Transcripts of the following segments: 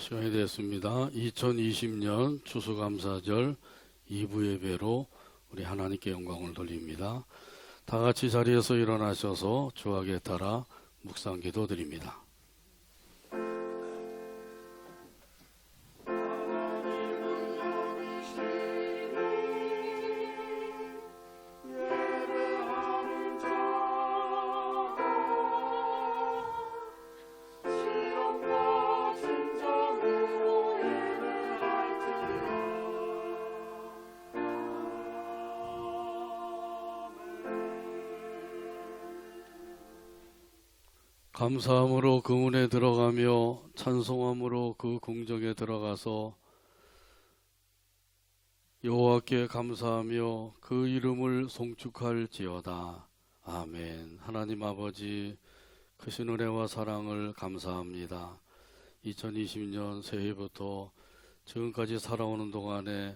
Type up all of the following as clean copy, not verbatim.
시간이 됐습니다. 2020년 추수감사절 2부 예배로 우리 하나님께 영광을 돌립니다. 다 같이 자리에서 일어나셔서 주악에 따라 묵상 기도 드립니다. 감사함으로 그 문에 들어가며 찬송함으로 그 궁정에 들어가서 여호와께 감사하며 그 이름을 송축할지어다. 아멘. 하나님 아버지 크신 은혜와 사랑을 감사합니다. 2020년 새해부터 지금까지 살아오는 동안에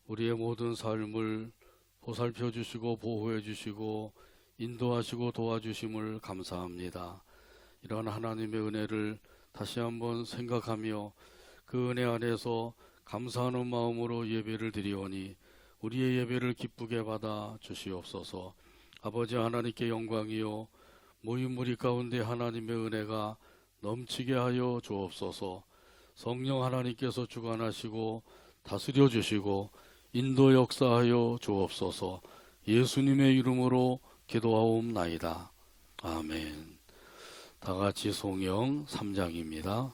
우리의 모든 삶을 보살펴 주시고 보호해 주시고 인도하시고 도와주심을 감사합니다. 이러한 하나님의 은혜를 다시 한번 생각하며 그 은혜 안에서 감사하는 마음으로 예배를 드리오니 우리의 예배를 기쁘게 받아 주시옵소서. 아버지 하나님께 영광이요 모인 무리 가운데 하나님의 은혜가 넘치게 하여 주옵소서. 성령 하나님께서 주관하시고 다스려 주시고 인도 역사하여 주옵소서. 예수님의 이름으로 기도하옵나이다. 아멘. 다 같이 송영 3장입니다.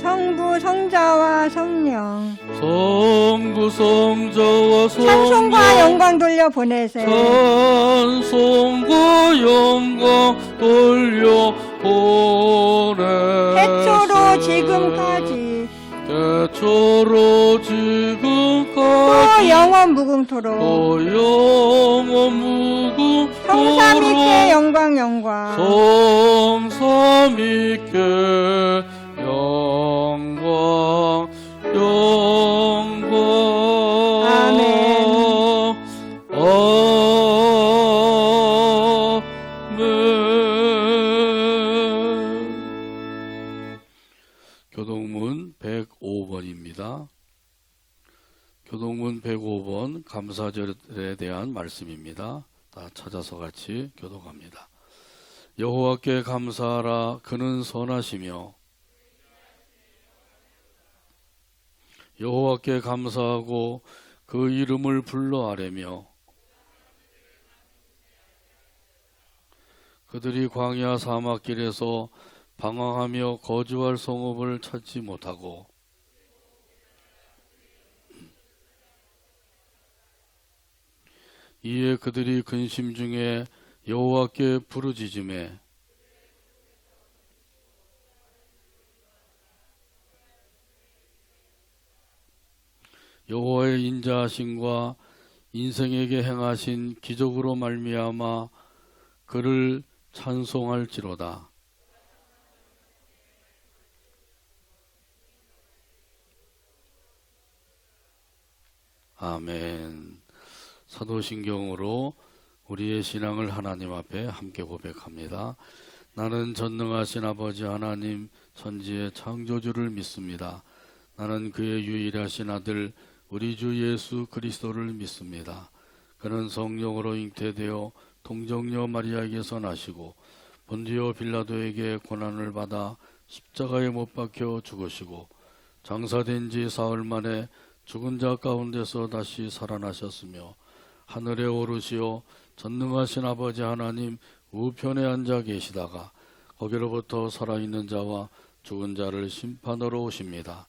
성부 성자와 성령 성부 성자와 성령 찬송과 영광 돌려 보내세. 찬송과 영광 돌려 보내세. 태초로 지금까지 태초로 지금까지 또 영원 무궁토록 또 영원 무궁토록 성삼위께 영광 영광 성삼위께 영광 영광 아멘. 아멘. 교동문 105번입니다. 교동문 105번 감사절에 대한 말씀입니다. 다 찾아서 같이 교독합니다. 여호와께 감사하라. 그는 선하시며 여호와께 감사하고 그 이름을 불러 아뢰며 그들이 광야 사막길에서 방황하며 거주할 성읍을 찾지 못하고 이에 그들이 근심 중에 여호와께 부르짖음에 여호와의 인자하심과 인생에게 행하신 기적으로 말미암아 그를 찬송할지로다. 아멘. 사도신경으로 우리의 신앙을 하나님 앞에 함께 고백합니다. 나는 전능하신 아버지 하나님 천지의 창조주를 믿습니다. 나는 그의 유일하신 아들 우리 주 예수 그리스도를 믿습니다. 그는 성령으로 잉태되어 동정녀 마리아에게서 나시고 본디오 빌라도에게 고난을 받아 십자가에 못 박혀 죽으시고 장사된 지 사흘 만에 죽은 자 가운데서 다시 살아나셨으며 하늘에 오르시어 전능하신 아버지 하나님 우편에 앉아 계시다가 거기로부터 살아있는 자와 죽은 자를 심판하러 오십니다.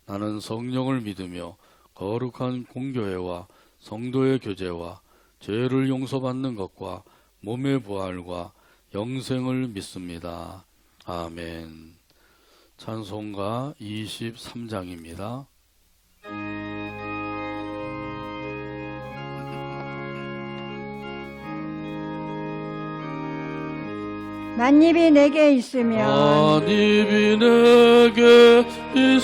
나는 성령을 믿으며 거룩한 공교회와 성도의 교제와 죄를 용서받는 것과 몸의 부활과 영생을 믿습니다. 아멘. 찬송가 23장입니다. 만입이 내게 있으면 만입이 내게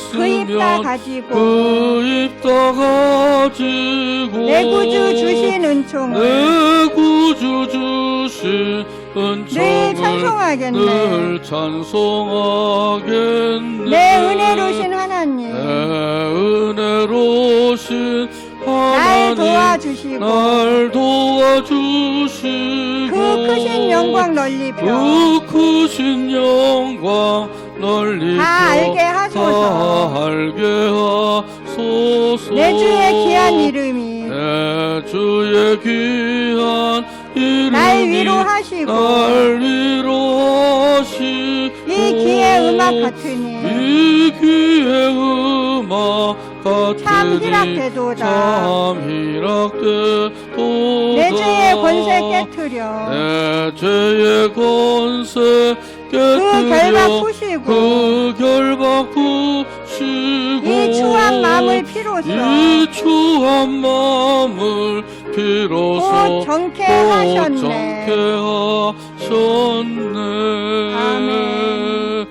그 입 다 있으면 가지고 그 입 가지고 내 구주 주신 은총을 내 구주 주신 늘 은총을 찬송하겠네. 늘 찬송하겠네. 내 은혜로신 하나님 내 은혜로신 날 하나님 도와주시고 날 도와주시고 그 크신 영광 넓히며 그 크신 영광 넓히며 다 알게 하소서. 다 알게 하소서. 내 주의 귀한 이름이 내 주의 귀한 이름이 날 위로하시고 날 위로하시고 이 귀의 음악 같으니 이 귀의 음악 같으니 참 희락되도다. 참 희락되도다. 내 죄의 권세 깨트려 내 죄의 권세 깨뜨려 결박 푸시고 그 결박 푸시고 이 추한 마음을 피로써 이 추한 마음을 비로소 곧 정케 하셨네. 정케 하셨네. 아멘.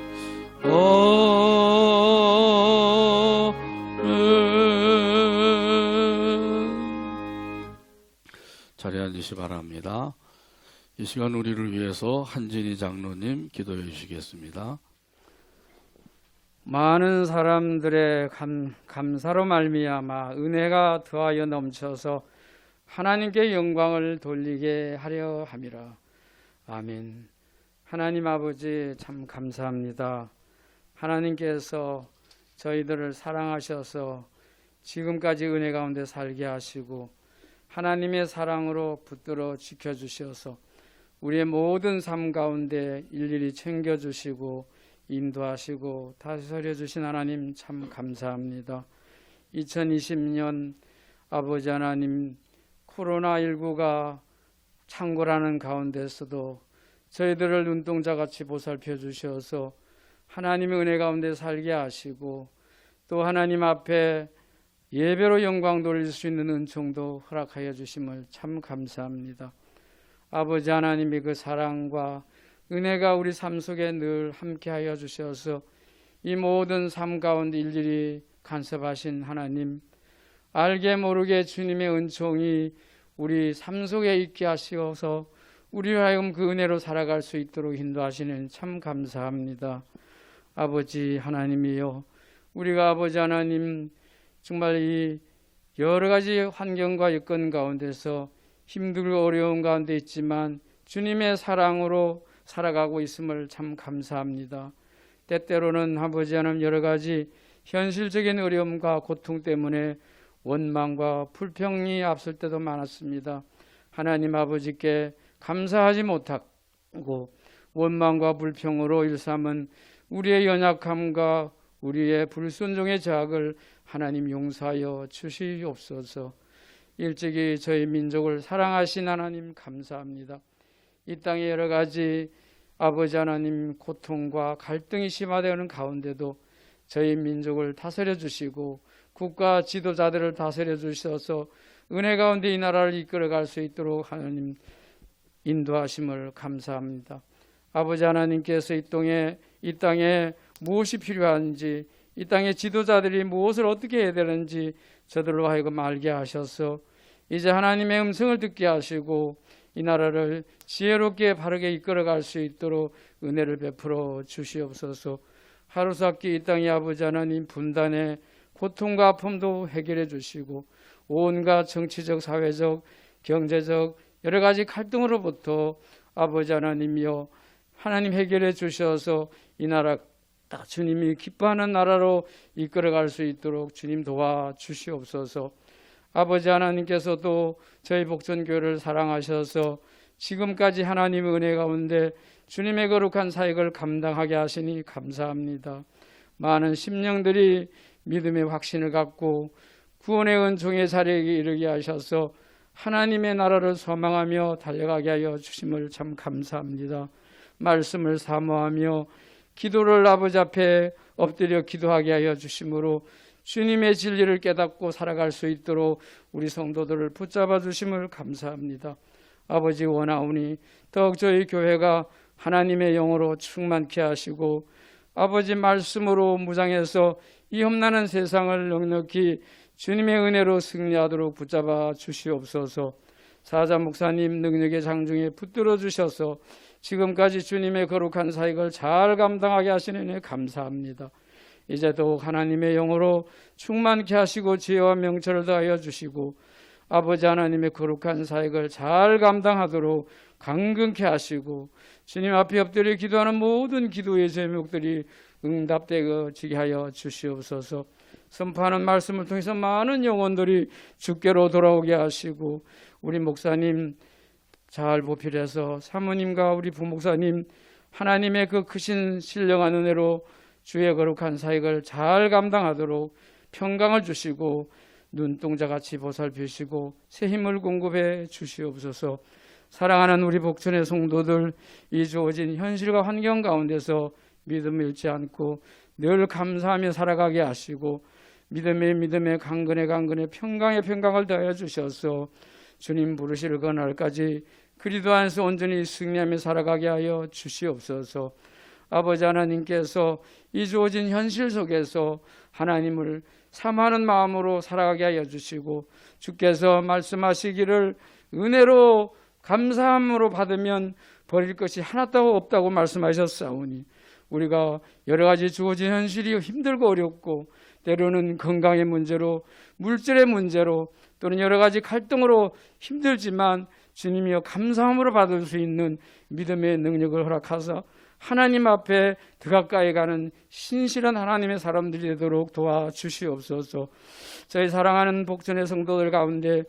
자리에 앉으시 바랍니다. 이 시간 우리를 위해서 한진희 장로님 기도해 주시겠습니다. 많은 사람들의 감사로 말미암아 은혜가 더하여 넘쳐서 하나님께 영광을 돌리게 하려 함이라. 아멘. 하나님 아버지 참 감사합니다. 하나님께서 저희들을 사랑하셔서 지금까지 은혜 가운데 살게 하시고 하나님의 사랑으로 붙들어 지켜주셔서 우리의 모든 삶 가운데 일일이 챙겨주시고 인도하시고 다스려 주신 하나님 참 감사합니다. 2020년 아버지 하나님 코로나19가 창궐하는 가운데서도 저희들을 눈동자같이 보살펴 주셔서 하나님의 은혜 가운데 살게 하시고 또 하나님 앞에 예배로 영광 돌릴 수 있는 은총도 허락하여 주심을 참 감사합니다. 아버지 하나님의 그 사랑과 은혜가 우리 삶 속에 늘 함께하여 주셔서 이 모든 삶 가운데 일일이 간섭하신 하나님, 알게 모르게 주님의 은총이 우리 삶 속에 있게 하시어서 우리로 하여금 그 은혜로 살아갈 수 있도록 인도하시는 참 감사합니다. 아버지 하나님이여, 우리가 아버지 하나님 정말 이 여러 가지 환경과 여건 가운데서 힘들고 어려운 가운데 있지만 주님의 사랑으로 살아가고 있음을 참 감사합니다. 때때로는 아버지 하나님 여러 가지 현실적인 어려움과 고통 때문에 원망과 불평이 앞설 때도 많았습니다. 하나님 아버지께 감사하지 못하고 원망과 불평으로 일삼은 우리의 연약함과 우리의 불순종의 죄악을 하나님 용서하여 주시옵소서. 일찍이 저희 민족을 사랑하신 하나님 감사합니다. 이 땅에 여러 가지 아버지 하나님 고통과 갈등이 심화되는 가운데도 저희 민족을 다스려 주시고 국가 지도자들을 다스려 주셔서 은혜 가운데 이 나라를 이끌어갈 수 있도록 하나님 인도하심을 감사합니다. 아버지 하나님께서 이 땅에 무엇이 필요한지, 이 땅의 지도자들이 무엇을 어떻게 해야 되는지 저들로 하여금 알게 하셔서 이제 하나님의 음성을 듣게 하시고 이 나라를 지혜롭게 바르게 이끌어갈 수 있도록 은혜를 베풀어 주시옵소서. 하루살기 이 땅의 아버지 하나님 분단의 고통과 아픔도 해결해 주시고 온갖 정치적, 사회적, 경제적 여러 가지 갈등으로부터 아버지 하나님이여 하나님 해결해 주셔서 이 나라 주님이 기뻐하는 나라로 이끌어갈 수 있도록 주님 도와주시옵소서. 아버지 하나님께서도 저희 복전교회를 사랑하셔서 지금까지 하나님의 은혜 가운데 주님의 거룩한 사역을 감당하게 하시니 감사합니다. 많은 심령들이 믿음의 확신을 갖고 구원의 은총의 자리에 이르게 하셔서 하나님의 나라를 소망하며 달려가게 하여 주심을 참 감사합니다. 말씀을 사모하며 기도를 아버지 앞에 엎드려 기도하게 하여 주심으로 주님의 진리를 깨닫고 살아갈 수 있도록 우리 성도들을 붙잡아 주심을 감사합니다. 아버지 원하오니 더욱 저희 교회가 하나님의 영으로 충만케 하시고 아버지 말씀으로 무장해서 이 험난한 세상을 넉넉히 주님의 은혜로 승리하도록 붙잡아 주시옵소서. 사자 목사님 능력의 장중에 붙들어 주셔서 지금까지 주님의 거룩한 사역을 잘 감당하게 하시는 애 감사합니다. 이제 더욱 하나님의 영으로 충만케 하시고 지혜와 명철을 더하여 주시고 아버지 하나님의 거룩한 사역을 잘 감당하도록 강건케 하시고 주님 앞에 엎드려 기도하는 모든 기도의 제목들이 응답되게 하여 주시옵소서. 선포하는 말씀을 통해서 많은 영혼들이 주께로 돌아오게 하시고 우리 목사님 잘 보필해서 사모님과 우리 부목사님 하나님의 그 크신 신령한 은혜로 주의 거룩한 사역을 잘 감당하도록 평강을 주시고 눈동자같이 보살피시고 새 힘을 공급해 주시옵소서. 사랑하는 우리 복천의 성도들, 이 주어진 현실과 환경 가운데서 믿음을 잃지 않고 늘 감사하며 살아가게 하시고 믿음에 강건에 평강에 평강을 더하여 주셔서 주님 부르실 그날까지 그리스도 안에서 온전히 승리하며 살아가게 하여 주시옵소서. 아버지 하나님께서 이 주어진 현실 속에서 하나님을 사모하는 마음으로 살아가게 하여 주시고 주께서 말씀하시기를 은혜로 감사함으로 받으면 버릴 것이 하나도 없다고 말씀하셨사오니 우리가 여러 가지 주어진 현실이 힘들고 어렵고 때로는 건강의 문제로 물질의 문제로 또는 여러 가지 갈등으로 힘들지만 주님이여 감사함으로 받을 수 있는 믿음의 능력을 허락하사 하나님 앞에 더 가까이 가는 신실한 하나님의 사람들이 되도록 도와주시옵소서. 저희 사랑하는 복전의 성도들 가운데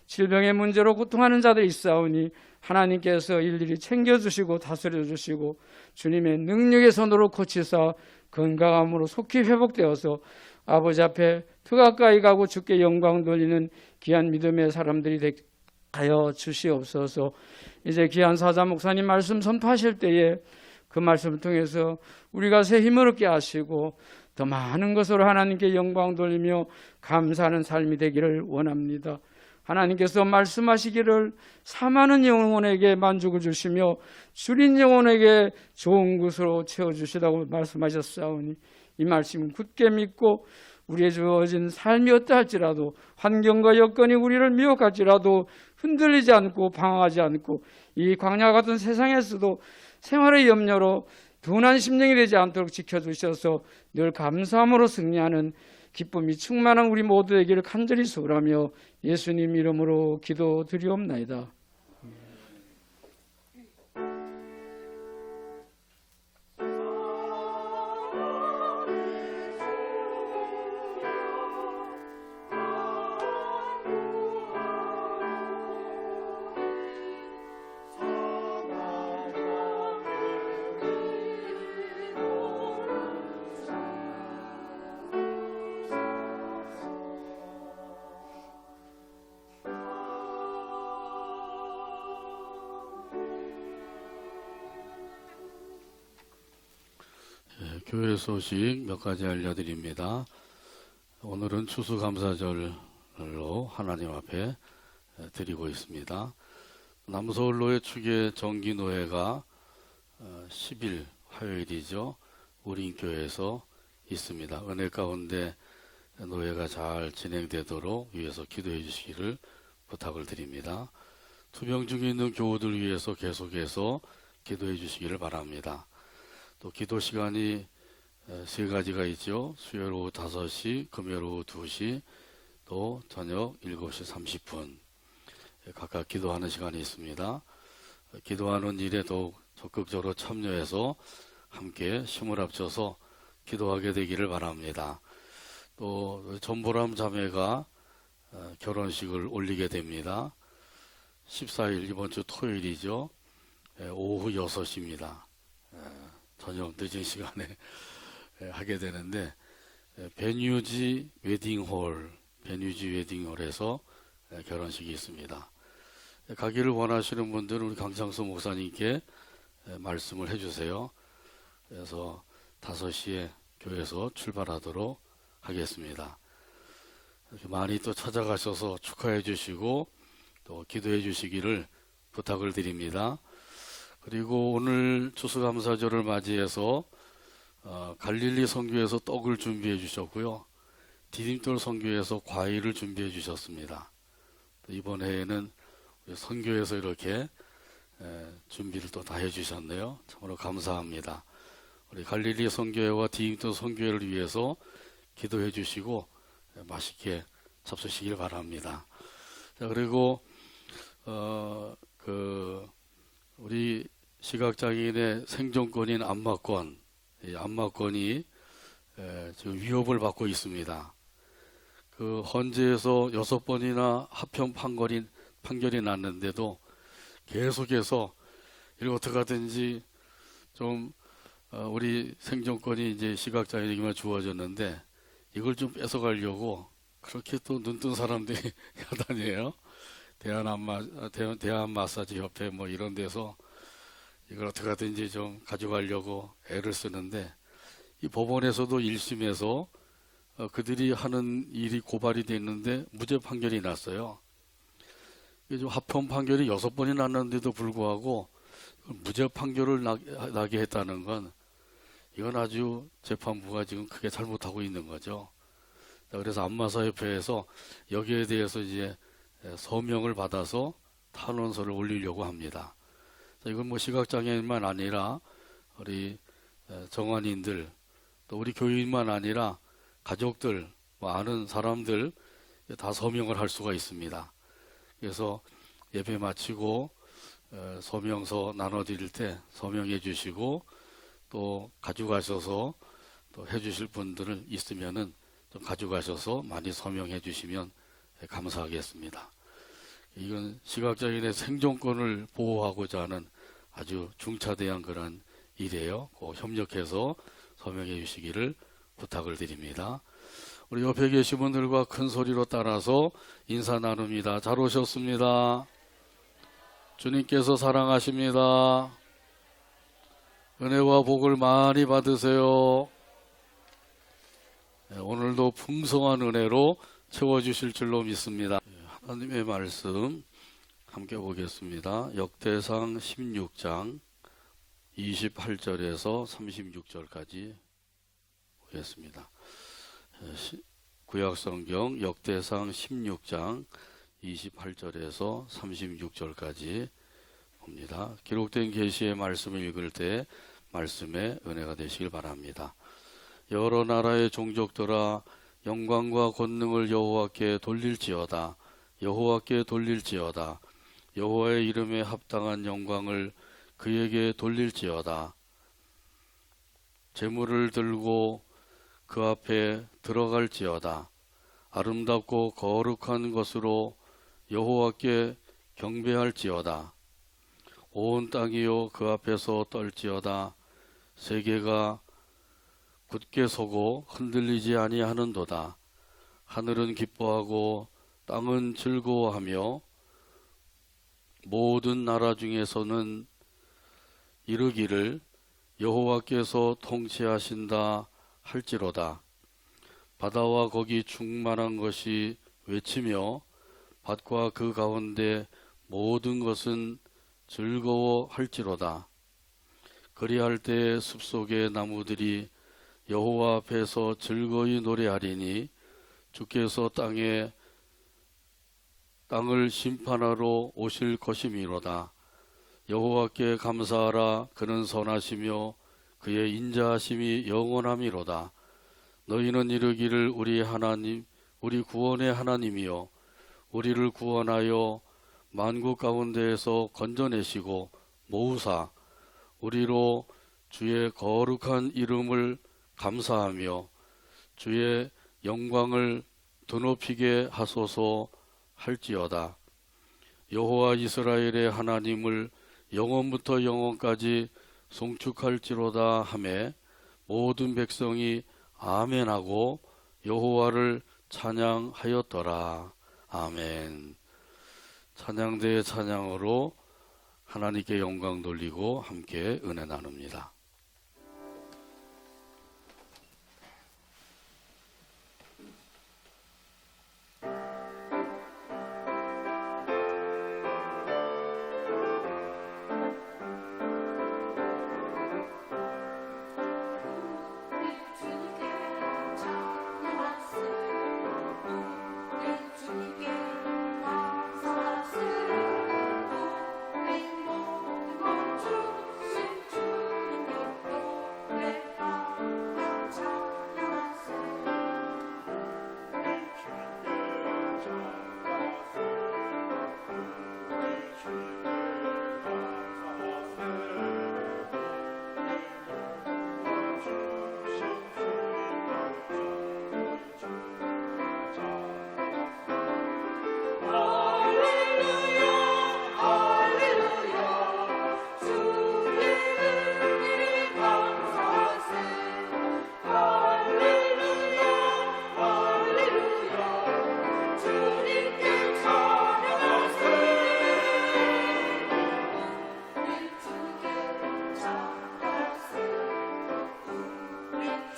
질병의 문제로 고통하는 자들이 있사오니 하나님께서 일일이 챙겨주시고 다스려주시고 주님의 능력의 손으로 고치사 건강함으로 속히 회복되어서 아버지 앞에 더 가까이 가고 주께 영광 돌리는 귀한 믿음의 사람들이 되게 하여 주시옵소서. 이제 귀한 사자 목사님 말씀 선포하실 때에 그 말씀을 통해서 우리가 새 힘을 얻게 하시고 더 많은 것으로 하나님께 영광 돌리며 감사하는 삶이 되기를 원합니다. 하나님께서 말씀하시기를 사많은 영혼에게 만족을 주시며 줄인 영혼에게 좋은 것으로 채워주시다고 말씀하셨사오니 이 말씀은 굳게 믿고 우리의 주어진 삶이 어떠 할지라도 환경과 여건이 우리를 미혹할지라도 흔들리지 않고 방황하지 않고 이 광야 같은 세상에서도 생활의 염려로 둔한 심령이 되지 않도록 지켜주셔서 늘 감사함으로 승리하는 기쁨이 충만한 우리 모두 되기를 간절히 소원하며 예수님 이름으로 기도드리옵나이다. 교회 소식 몇 가지 알려드립니다. 오늘은 추수감사절로 하나님 앞에 드리고 있습니다. 남서울로의 축의 정기노회가 10일 화요일이죠. 우린교회에서 있습니다. 은혜 가운데 노회가 잘 진행되도록 위해서 기도해 주시기를 부탁을 드립니다. 투병 중에 있는 교우들 위해서 계속해서 기도해 주시기를 바랍니다. 또 기도 시간이 세 가지가 있죠. 수요일 오후 5시, 금요일 오후 2시, 또 저녁 7시 30분 각각 기도하는 시간이 있습니다. 기도하는 일에 더욱 적극적으로 참여해서 함께 힘을 합쳐서 기도하게 되기를 바랍니다. 또 전보람 자매가 결혼식을 올리게 됩니다. 14일 이번 주 토요일이죠. 오후 6시입니다. 저녁 늦은 시간에 하게 되는데 베뉴지 웨딩홀에서 결혼식이 있습니다. 가기를 원하시는 분들은 우리 강창수 목사님께 말씀을 해주세요. 그래서 5시에 교회에서 출발하도록 하겠습니다. 이렇게 많이 또 찾아가셔서 축하해 주시고 또 기도해 주시기를 부탁을 드립니다. 그리고 오늘 추수감사절을 맞이해서 갈릴리 선교에서 떡을 준비해 주셨고요. 디딤돌 선교에서 과일을 준비해 주셨습니다. 이번 해에는 우리 선교에서 이렇게 준비를 또 다 해주셨네요. 참으로 감사합니다. 우리 갈릴리 선교회와 디딤돌 선교회를 위해서 기도해 주시고 맛있게 잡수시길 바랍니다. 자, 그리고 우리 시각장애인의 생존권인 안마권, 이 안마권이 지금 위협을 받고 있습니다. 그 헌재에서 6번이나 합형 판결이 났는데도 계속해서 이걸 어떻게 하든지 좀 우리 생존권이 이제 시각장애인에게만 주어졌는데 이걸 좀 뺏어가려고 그렇게 또 눈뜬 사람들이 야단이에요. 대한마사지 협회 뭐 이런 데서 이걸 어떻게 하든지 좀 가져가려고 애를 쓰는데 이 법원에서도 1심에서 그들이 하는 일이 고발이 됐는데 무죄 판결이 났어요. 합헌 판결이 6번이 났는데도 불구하고 무죄 판결을 나게 했다는 건 이건 아주 재판부가 지금 크게 잘못하고 있는 거죠. 그래서 안마사협회에서 여기에 대해서 이제 서명을 받아서 탄원서를 올리려고 합니다. 이건 뭐 시각장애인만 아니라 우리 정환인들 또 우리 교인만 아니라 가족들 뭐 아는 사람들 다 서명을 할 수가 있습니다. 그래서 예배 마치고 서명서 나눠드릴 때 서명해 주시고 또 가져가셔서 또 해주실 분들은 있으면은 좀 가져가셔서 많이 서명해 주시면 감사하겠습니다. 이건 시각장애인의 생존권을 보호하고자 하는 아주 중차대한 그런 일이에요. 꼭 협력해서 서명해 주시기를 부탁을 드립니다. 우리 옆에 계신 분들과 큰 소리로 따라서 인사 나눕니다. 잘 오셨습니다. 주님께서 사랑하십니다. 은혜와 복을 많이 받으세요. 오늘도 풍성한 은혜로 채워주실 줄로 믿습니다. 하나님의 말씀 함께 보겠습니다. 역대상 16장 28절에서 36절까지 보겠습니다. 구약성경 역대상 16장 28절에서 36절까지 봅니다. 기록된 계시의 말씀을 읽을 때 말씀에 은혜가 되시길 바랍니다. 여러 나라의 종족들아 영광과 권능을 여호와께 돌릴지어다. 여호와께 돌릴지어다. 여호와의 이름에 합당한 영광을 그에게 돌릴지어다. 제물을 들고 그 앞에 들어갈지어다. 아름답고 거룩한 것으로 여호와께 경배할지어다. 온 땅이요 그 앞에서 떨지어다. 세계가 굳게 서고 흔들리지 아니하는도다. 하늘은 기뻐하고 땅은 즐거워하며 모든 나라 중에서는 이르기를 여호와께서 통치하신다 할지로다. 바다와 거기 충만한 것이 외치며 밭과 그 가운데 모든 것은 즐거워할지로다. 그리할 때에 숲속의 나무들이 여호와 앞에서 즐거이 노래하리니 주께서 땅을 심판하러 오실 것이미로다. 여호와께 감사하라. 그는 선하시며 그의 인자하심이 영원함이로다. 너희는 이르기를 우리 하나님, 우리 구원의 하나님이여, 우리를 구원하여 만국 가운데에서 건져내시고 모으사 우리로 주의 거룩한 이름을 감사하며 주의 영광을 드높이게 하소서 할지어다. 여호와 이스라엘의 하나님을 영원부터 영원까지 송축할지로다 하매 모든 백성이 아멘하고 여호와를 찬양하였더라. 아멘. 찬양대의 찬양으로 하나님께 영광 돌리고 함께 은혜 나눕니다.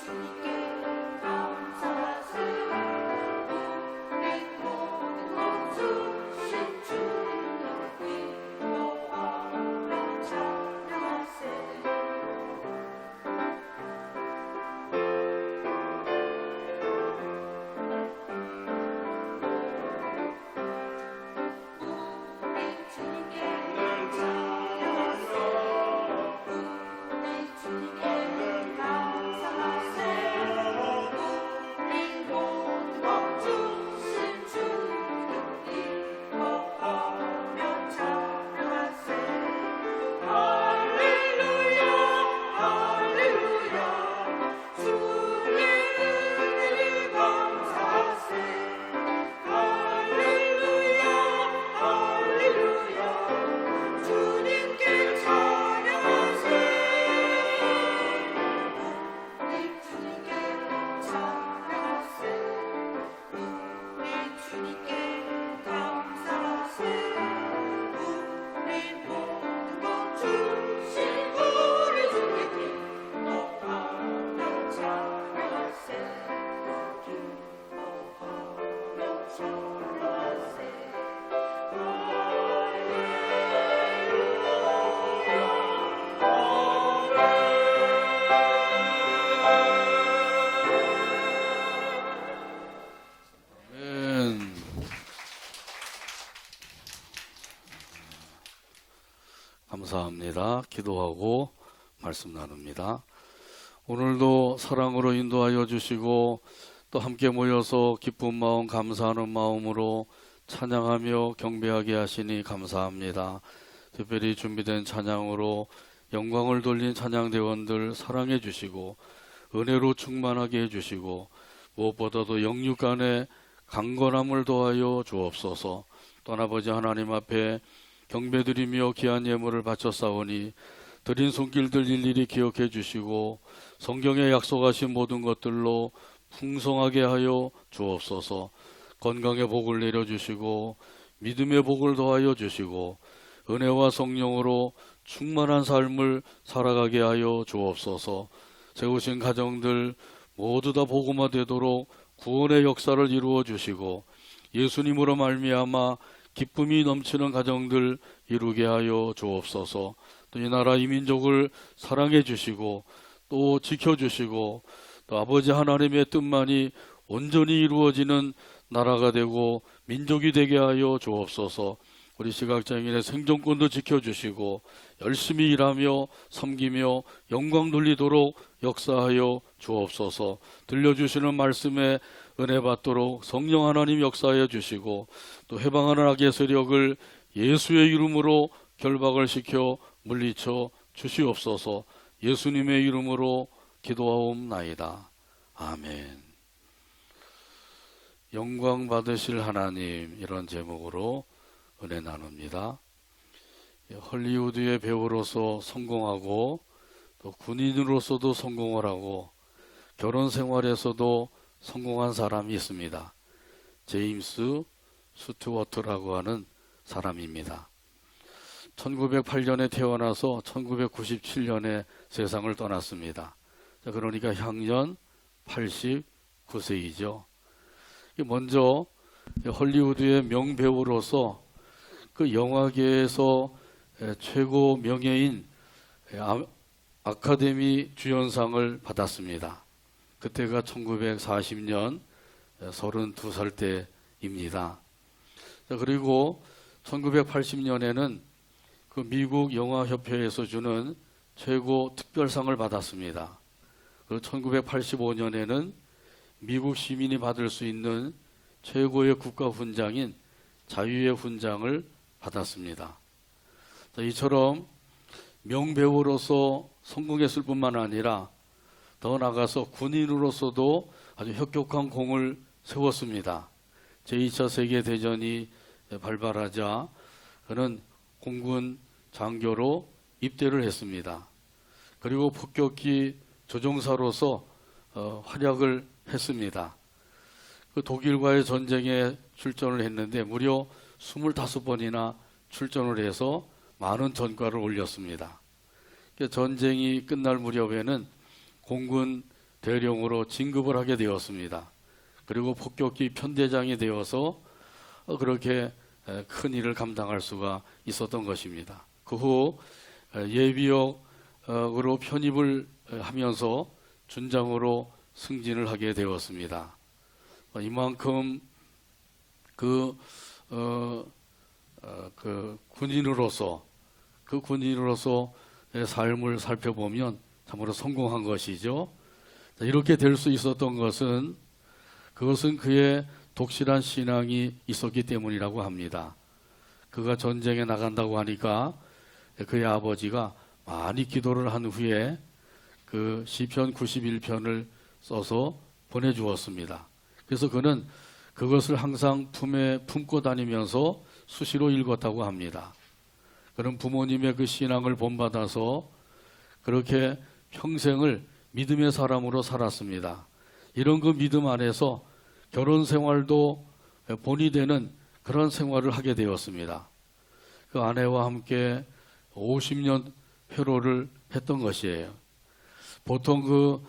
아멘. 감사합니다. 기도하고 말씀 나눕니다. 오늘도 사랑으로 인도하여 주시고 또 함께 모여서 기쁜 마음 감사하는 마음으로 찬양하며 경배하게 하시니 감사합니다. 특별히 준비된 찬양으로 영광을 돌린 찬양대원들 사랑해 주시고 은혜로 충만하게 해주시고 무엇보다도 영육간에 강건함을 더하여 주옵소서. 또 아버지 하나님 앞에 경배드리며 귀한 예물을 바쳤사오니 드린 손길들 일일이 기억해 주시고 성경에 약속하신 모든 것들로 풍성하게 하여 주옵소서. 건강의 복을 내려주시고 믿음의 복을 더하여 주시고 은혜와 성령으로 충만한 삶을 살아가게 하여 주옵소서. 세우신 가정들 모두 다 복음화 되도록 구원의 역사를 이루어 주시고 예수님으로 말미암아 기쁨이 넘치는 가정들 이루게 하여 주옵소서. 또 이 나라 이 민족을 사랑해 주시고 또 지켜주시고 또 아버지 하나님의 뜻만이 온전히 이루어지는 나라가 되고 민족이 되게 하여 주옵소서. 우리 시각장애인의 생존권도 지켜주시고 열심히 일하며 섬기며 영광 돌리도록 역사하여 주옵소서. 들려주시는 말씀에 은혜 받도록 성령 하나님 역사하여 주시고 또 해방하는 악의 세력을 예수의 이름으로 결박을 시켜 물리쳐 주시옵소서. 예수님의 이름으로 기도하옵나이다. 아멘. 영광 받으실 하나님, 이런 제목으로 은혜 나눕니다. 헐리우드의 배우로서 성공하고 또 군인으로서도 성공을 하고 결혼 생활에서도 성공한 사람이 있습니다. 제임스 스튜어트라고 하는 사람입니다. 1908년에 태어나서 1997년에 세상을 떠났습니다. 그러니까 향년 89세이죠. 먼저 헐리우드의 명배우로서 그 영화계에서 최고 명예인 아카데미 주연상을 받았습니다. 그때가 1940년 32살 때입니다. 그리고 1980년에는 그 미국 영화협회에서 주는 최고 특별상을 받았습니다. 그리고 1985년에는 미국 시민이 받을 수 있는 최고의 국가훈장인 자유의 훈장을 받았습니다. 이처럼 명배우로서 성공했을 뿐만 아니라 더 나아가서 군인으로서도 아주 혁혁한 공을 세웠습니다. 제2차 세계대전이 발발하자 그는 공군 장교로 입대를 했습니다. 그리고 폭격기 조종사로서 활약을 했습니다. 그 독일과의 전쟁에 출전을 했는데 무려 25번이나 출전을 해서 많은 전과를 올렸습니다. 전쟁이 끝날 무렵에는 공군 대령으로 진급을 하게 되었습니다. 그리고 폭격기 편대장이 되어서 그렇게 큰 일을 감당할 수가 있었던 것입니다. 그 후 예비역으로 편입을 하면서 준장으로 승진을 하게 되었습니다. 이만큼 그 군인으로서의 삶을 살펴보면 참으로 성공한 것이죠. 이렇게 될 수 있었던 그것은 그의 독실한 신앙이 있었기 때문이라고 합니다. 그가 전쟁에 나간다고 하니까 그의 아버지가 많이 기도를 한 후에 그 시편 91편을 써서 보내주었습니다. 그래서 그는 그것을 항상 품에 품고 다니면서 수시로 읽었다고 합니다. 그는 부모님의 그 신앙을 본받아서 그렇게 평생을 믿음의 사람으로 살았습니다. 이런 그 믿음 안에서 결혼 생활도 본이 되는 그런 생활을 하게 되었습니다. 그 아내와 함께 50년 회로를 했던 것이에요. 보통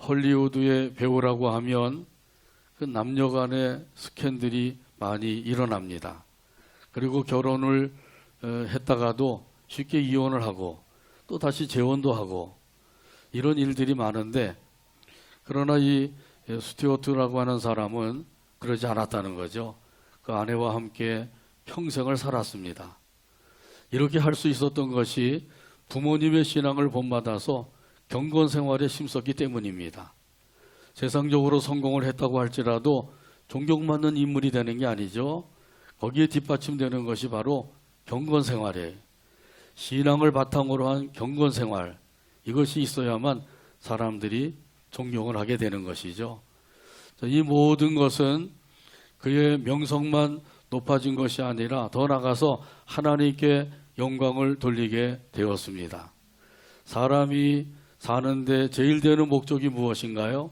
헐리우드의 배우라고 하면 그 남녀 간의 스캔들이 많이 일어납니다. 그리고 결혼을 했다가도 쉽게 이혼을 하고 또 다시 재혼도 하고 이런 일들이 많은데, 그러나 이 스튜어트라고 하는 사람은 그러지 않았다는 거죠. 그 아내와 함께 평생을 살았습니다. 이렇게 할 수 있었던 것이 부모님의 신앙을 본받아서 경건 생활에 힘썼기 때문입니다. 세상적으로 성공을 했다고 할지라도 존경받는 인물이 되는 게 아니죠. 거기에 뒷받침되는 것이 바로 경건 생활이에요. 신앙을 바탕으로 한 경건 생활, 이것이 있어야만 사람들이 존경을 하게 되는 것이죠. 이 모든 것은 그의 명성만 높아진 것이 아니라 더 나아가서 하나님께 영광을 돌리게 되었습니다. 사람이 사는데 제일 되는 목적이 무엇인가요?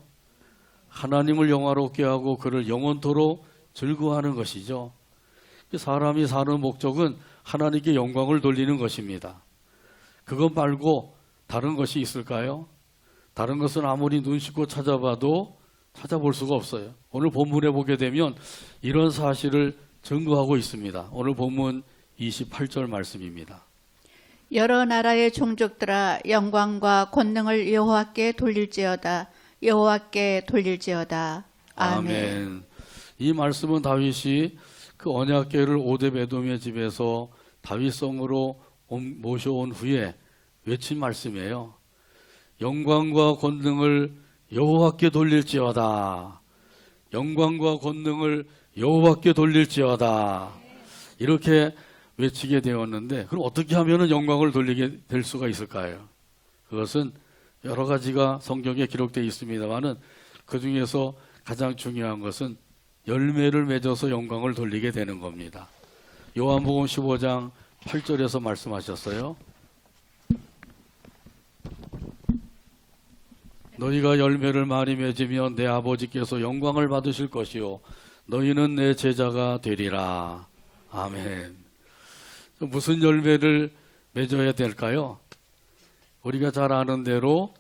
하나님을 영화롭게 하고 그를 영원토록 즐거워하는 것이죠. 사람이 사는 목적은 하나님께 영광을 돌리는 것입니다. 그것 말고 다른 것이 있을까요? 다른 것은 아무리 눈 씻고 찾아봐도 찾아볼 수가 없어요. 오늘 본문에 보게 되면 이런 사실을 증거하고 있습니다. 오늘 본문 28절 말씀입니다. 여러 나라의 종족들아 영광과 권능을 여호와께 돌릴지어다. 여호와께 돌릴지어다. 아멘. 이 말씀은 다윗이 그 언약궤를 오뎁에돔의 집에서 다윗성으로 모셔온 후에 외친 말씀이에요. 영광과 권능을 여호와께 돌릴지어다. 영광과 권능을 여호와께 돌릴지어다. 이렇게 외치게 되었는데, 그럼 어떻게 하면 영광을 돌리게 될 수가 있을까요? 그것은 여러 가지가 성경에 기록되어 있습니다만은 그 중에서 가장 중요한 것은 열매를 맺어서 영광을 돌리게 되는 겁니다. 요한복음 15장 8절에서 말씀하셨어요. 너희가 열매를 많이 맺으면 내 아버지께서 영광을 받으실 것이요 너희는 내 제자가 되리라. 아멘. 무슨 열매를 맺어야 될까요? 우리가 잘 아는 대로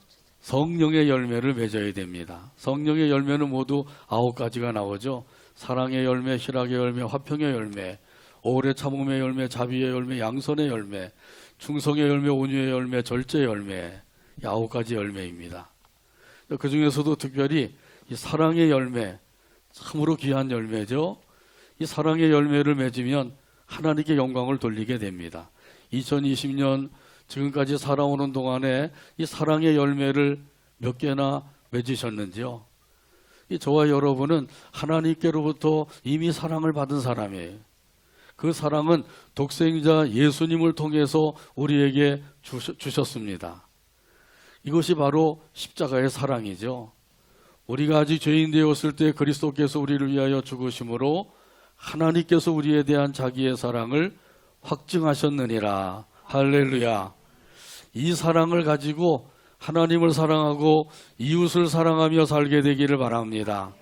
성령의 열매를 맺어야 됩니다. 성령의 열매는 모두 9가지가 나오죠. 사랑의 열매, 희락의 열매, 화평의 열매, 오래 참음의 열매, 자비의 열매, 양선의 열매, 충성의 열매, 온유의 열매, 절제의 열매, 9가지 열매입니다. 그 중에서도 특별히 이 사랑의 열매, 참으로 귀한 열매죠. 이 사랑의 열매를 맺으면 하나님께 영광을 돌리게 됩니다. 2020년 지금까지 살아오는 동안에 이 사랑의 열매를 몇 개나 맺으셨는지요? 저와 여러분은 하나님께로부터 이미 사랑을 받은 사람이에요. 그 사랑은 독생자 예수님을 통해서 우리에게 주셨습니다. 이것이 바로 십자가의 사랑이죠. 우리가 아직 죄인 되었을 때 그리스도께서 우리를 위하여 죽으심으로 하나님께서 우리에 대한 자기의 사랑을 확증하셨느니라. 할렐루야. 이 사랑을 가지고 하나님을 사랑하고 이웃을 사랑하며 살게 되기를 바랍니다.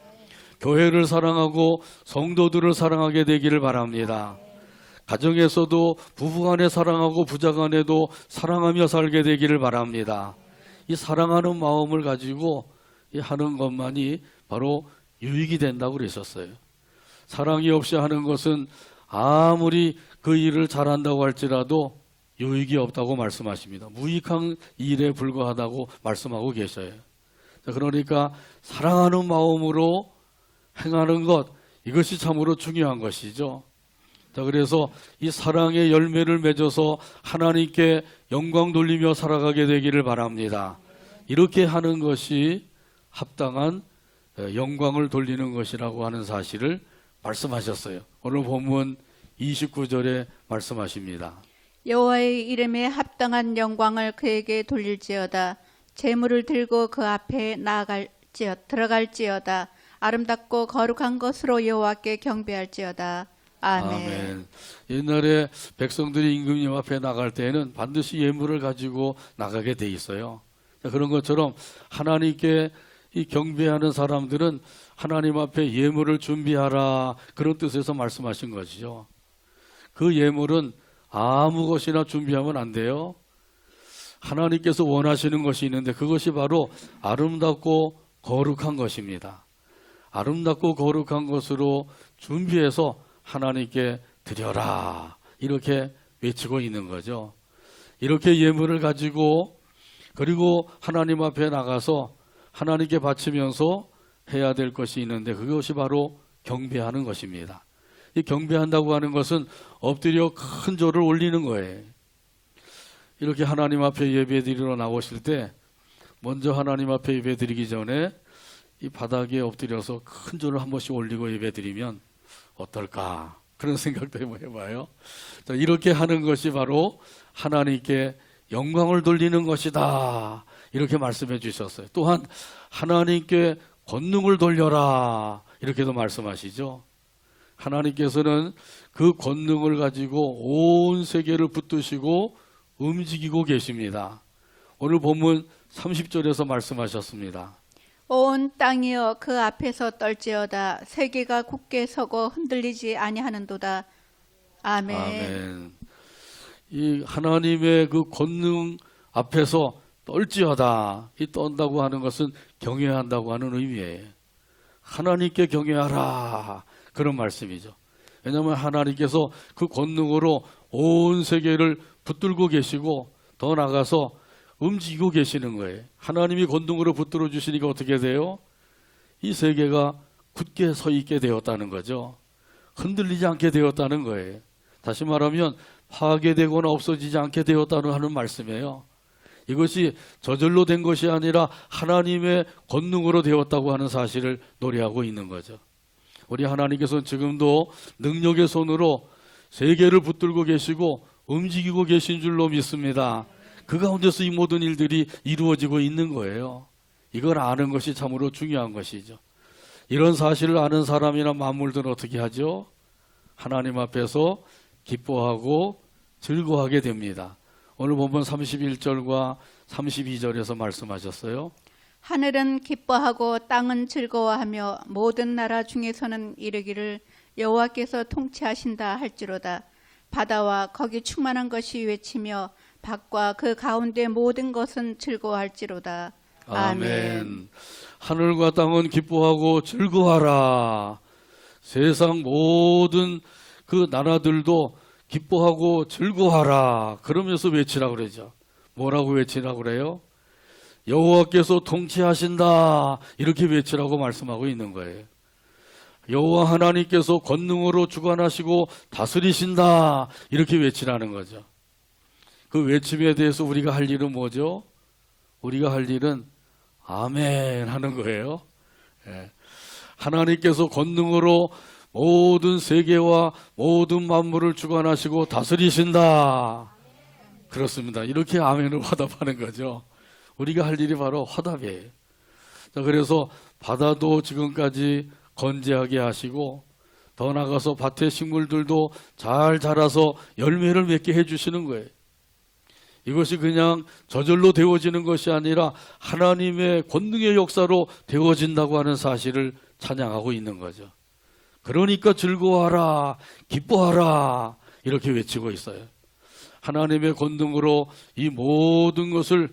교회를 사랑하고 성도들을 사랑하게 되기를 바랍니다. 가정에서도 부부간에 사랑하고 부자간에도 사랑하며 살게 되기를 바랍니다. 이 사랑하는 마음을 가지고 이 하는 것만이 바로 유익이 된다고 그랬었어요. 사랑이 없이 하는 것은 아무리 그 일을 잘한다고 할지라도 유익이 없다고 말씀하십니다. 무익한 일에 불과하다고 말씀하고 계셔요. 그러니까 사랑하는 마음으로 행하는 것, 이것이 참으로 중요한 것이죠. 자, 그래서 이 사랑의 열매를 맺어서 하나님께 영광 돌리며 살아가게 되기를 바랍니다. 이렇게 하는 것이 합당한 영광을 돌리는 것이라고 하는 사실을 말씀하셨어요. 오늘 본문 29절에 말씀하십니다. 여호와의 이름에 합당한 영광을 그에게 돌릴지어다. 제물을 들고 그 앞에 들어갈지어다. 아름답고 거룩한 것으로 여호와께 경배할지어다. 아멘. 아멘. 옛날에 백성들이 임금님 앞에 나갈 때에는 반드시 예물을 가지고 나가게 돼 있어요. 그런 것처럼 하나님께 이 경배하는 사람들은 하나님 앞에 예물을 준비하라, 그런 뜻에서 말씀하신 것이죠. 그 예물은 아무 것이나 준비하면 안 돼요. 하나님께서 원하시는 것이 있는데 그것이 바로 아름답고 거룩한 것입니다. 아름답고 거룩한 것으로 준비해서 하나님께 드려라, 이렇게 외치고 있는 거죠. 이렇게 예물을 가지고 그리고 하나님 앞에 나가서 하나님께 바치면서 해야 될 것이 있는데 그것이 바로 경배하는 것입니다. 이 경배한다고 하는 것은 엎드려 큰 절을 올리는 거예요. 이렇게 하나님 앞에 예배드리러 나오실 때 먼저 하나님 앞에 예배드리기 전에 이 바닥에 엎드려서 큰 절을 한 번씩 올리고 예배드리면 어떨까, 그런 생각도 한번 해봐요. 자, 이렇게 하는 것이 바로 하나님께 영광을 돌리는 것이다, 이렇게 말씀해 주셨어요. 또한 하나님께 권능을 돌려라, 이렇게도 말씀하시죠. 하나님께서는 그 권능을 가지고 온 세계를 붙드시고 움직이고 계십니다. 오늘 본문 30절에서 말씀하셨습니다. 온 땅이여 그 앞에서 떨지어다. 세계가 굳게 서고 흔들리지 아니하는도다. 아멘. 아멘. 이 하나님의 그 권능 앞에서 떨지어다. 이 떤다고 하는 것은 경외한다고 하는 의미예요. 하나님께 경외하라, 그런 말씀이죠. 왜냐하면 하나님께서 그 권능으로 온 세계를 붙들고 계시고 더 나아가서 움직이고 계시는 거예요. 하나님이 권능으로 붙들어 주시니까 어떻게 돼요? 이 세계가 굳게 서 있게 되었다는 거죠. 흔들리지 않게 되었다는 거예요. 다시 말하면 파괴되거나 없어지지 않게 되었다는 하는 말씀이에요. 이것이 저절로 된 것이 아니라 하나님의 권능으로 되었다고 하는 사실을 노래하고 있는 거죠. 우리 하나님께서는 지금도 능력의 손으로 세계를 붙들고 계시고 움직이고 계신 줄로 믿습니다. 그 가운데서 이 모든 일들이 이루어지고 있는 거예요. 이걸 아는 것이 참으로 중요한 것이죠. 이런 사실을 아는 사람이나 만물들은 어떻게 하죠? 하나님 앞에서 기뻐하고 즐거워하게 됩니다. 오늘 본문 31절과 32절에서 말씀하셨어요. 하늘은 기뻐하고 땅은 즐거워하며 모든 나라 중에서는 이르기를 여호와께서 통치하신다 할지로다. 바다와 거기 충만한 것이 외치며 밭과 그 가운데 모든 것은 즐거워할지로다. 아멘. 하늘과 땅은 기뻐하고 즐거워하라. 세상 모든 그 나라들도 기뻐하고 즐거워하라, 그러면서 외치라고 그러죠. 뭐라고 외치라고 그래요? 여호와께서 통치하신다, 이렇게 외치라고 말씀하고 있는 거예요. 여호와 하나님께서 권능으로 주관하시고 다스리신다, 이렇게 외치라는 거죠. 그 외침에 대해서 우리가 할 일은 뭐죠? 우리가 할 일은 아멘 하는 거예요. 예. 하나님께서 권능으로 모든 세계와 모든 만물을 주관하시고 다스리신다. 그렇습니다. 이렇게 아멘을 화답하는 거죠. 우리가 할 일이 바로 화답이에요. 자, 그래서 바다도 지금까지 건재하게 하시고 더 나아가서 밭의 식물들도 잘 자라서 열매를 맺게 해주시는 거예요. 이것이 그냥 저절로 되어지는 것이 아니라 하나님의 권능의 역사로 되어진다고 하는 사실을 찬양하고 있는 거죠. 그러니까 즐거워하라, 기뻐하라, 이렇게 외치고 있어요. 하나님의 권능으로 이 모든 것을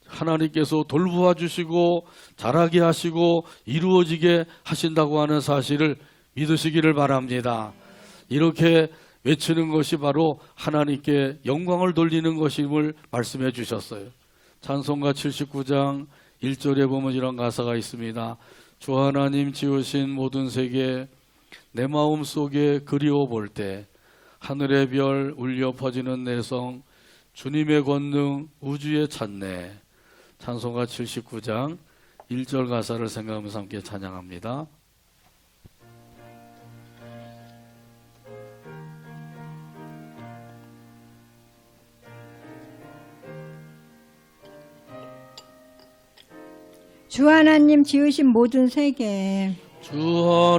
하나님께서 돌보아 주시고 자라게 하시고 이루어지게 하신다고 하는 사실을 믿으시기를 바랍니다. 이렇게 외치는 것이 바로 하나님께 영광을 돌리는 것임을 말씀해 주셨어요. 찬송가 79장 1절에 보면 이런 가사가 있습니다. 주 하나님 지으신 모든 세계 내 마음 속에 그리워 볼 때 하늘의 별 울려 퍼지는 내성 주님의 권능 우주에 찾네. 찬송가 79장 1절 가사를 생각하면서 함께 찬양합니다. 주 하나님 지으신 모든 세계 주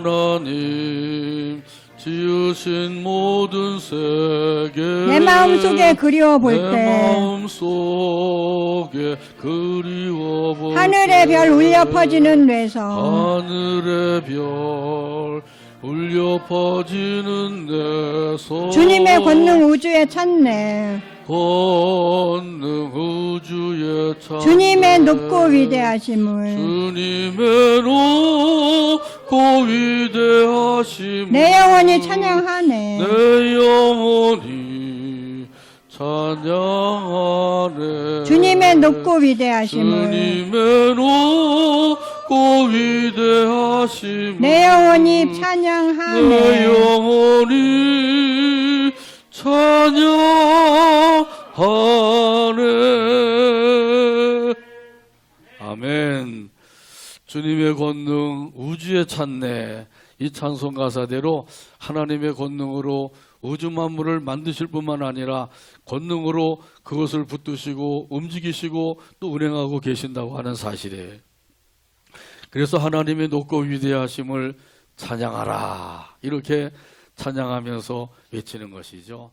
하나님 지으신 모든 세계 내 마음속에 그리워 볼 내 때 마음속에 그리워 볼 하늘의 때 별 울려 퍼지는 뇌성 하늘의 별 울려 퍼지는 내성 주님의 권능 우주에 찾네 권능 우주에 찾네 주님의 높고 위대하심을 주님의 높고 위대하심을 내 영혼이 찬양하네 내 영혼이 찬양하네 주님의 높고 위대하심을 주님의 높고 위대하심을 내 영혼이 내 찬양하네 영혼이 찬양하네. 아멘. 주님의 권능 우주에 찾네. 이 찬송 가사대로 하나님의 권능으로 우주 만물을 만드실 뿐만 아니라 권능으로 그것을 붙드시고 움직이시고 또 운행하고 계신다고 하는 사실이에요. 그래서 하나님의 높고 위대하심을 찬양하라 이렇게 찬양하면서 외치는 것이죠.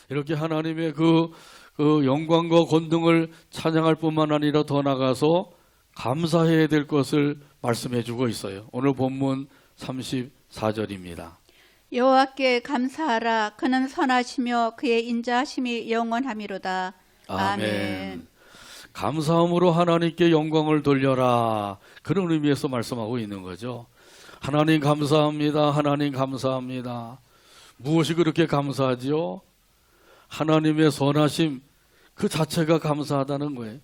이렇게 하나님의 그 영광과 권능을 찬양할 뿐만 아니라 더 나가서 감사해야 될 것을 말씀해 주고 있어요. 오늘 본문 34절입니다. 여호와께 감사하라. 그는 선하시며 그의 인자하심이 영원하미로다. 아멘. 감사함으로 하나님께 영광을 돌려라. 그런 의미에서 말씀하고 있는 거죠. 하나님 감사합니다. 하나님 감사합니다. 무엇이 그렇게 감사하지요? 하나님의 선하심 그 자체가 감사하다는 거예요.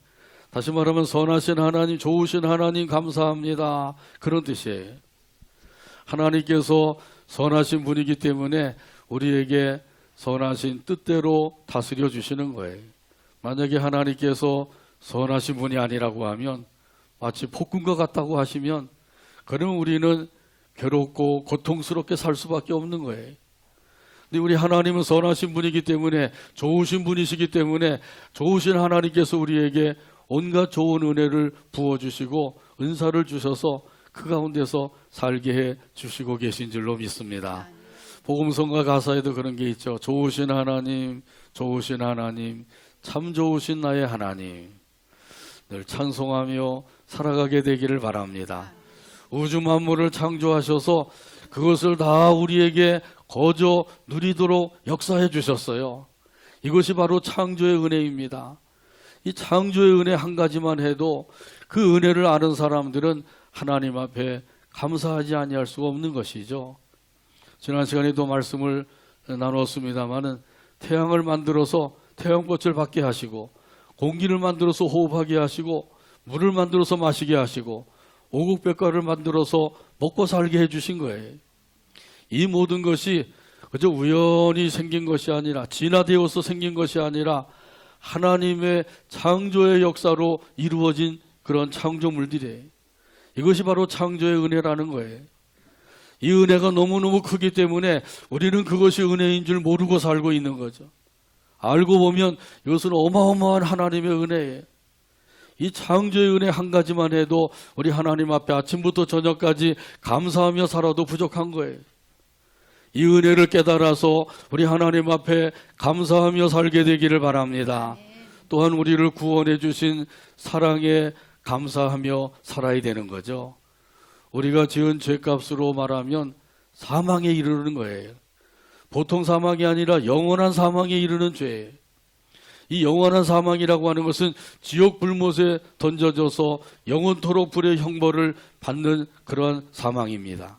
다시 말하면 선하신 하나님, 좋으신 하나님 감사합니다. 그런 뜻이에요. 하나님께서 선하신 분이기 때문에 우리에게 선하신 뜻대로 다스려 주시는 거예요. 만약에 하나님께서 선하신 분이 아니라고 하면 마치 폭군과 같다고 하시면 그러면 우리는 괴롭고 고통스럽게 살 수밖에 없는 거예요. 근데 우리 하나님은 선하신 분이기 때문에 좋으신 분이시기 때문에 좋으신 하나님께서 우리에게 온갖 좋은 은혜를 부어주시고 은사를 주셔서 그 가운데서 살게 해 주시고 계신 줄로 믿습니다. 복음성가 가사에도 그런 게 있죠. 좋으신 하나님, 좋으신 하나님, 참 좋으신 나의 하나님. 늘 찬송하며 살아가게 되기를 바랍니다. 우주 만물을 창조하셔서 그것을 다 우리에게 거저 누리도록 역사해 주셨어요. 이것이 바로 창조의 은혜입니다. 이 창조의 은혜 한 가지만 해도 그 은혜를 아는 사람들은 하나님 앞에 감사하지 아니할 수가 없는 것이죠. 지난 시간에도 말씀을 나눴습니다마는 태양을 만들어서 태양꽃을 받게 하시고 공기를 만들어서 호흡하게 하시고 물을 만들어서 마시게 하시고 오곡백과를 만들어서 먹고 살게 해주신 거예요. 이 모든 것이 그저 우연히 생긴 것이 아니라 진화되어서 생긴 것이 아니라 하나님의 창조의 역사로 이루어진 그런 창조물들이에요. 이것이 바로 창조의 은혜라는 거예요. 이 은혜가 너무너무 크기 때문에 우리는 그것이 은혜인 줄 모르고 살고 있는 거죠. 알고 보면 이것은 어마어마한 하나님의 은혜예요. 이 창조의 은혜 한 가지만 해도 우리 하나님 앞에 아침부터 저녁까지 감사하며 살아도 부족한 거예요. 이 은혜를 깨달아서 우리 하나님 앞에 감사하며 살게 되기를 바랍니다. 또한 우리를 구원해 주신 사랑에 감사하며 살아야 되는 거죠. 우리가 지은 죄값으로 말하면 사망에 이르는 거예요. 보통 사망이 아니라 영원한 사망에 이르는 죄예요. 이 영원한 사망이라고 하는 것은 지옥 불못에 던져져서 영원토록 불의 형벌을 받는 그런 사망입니다.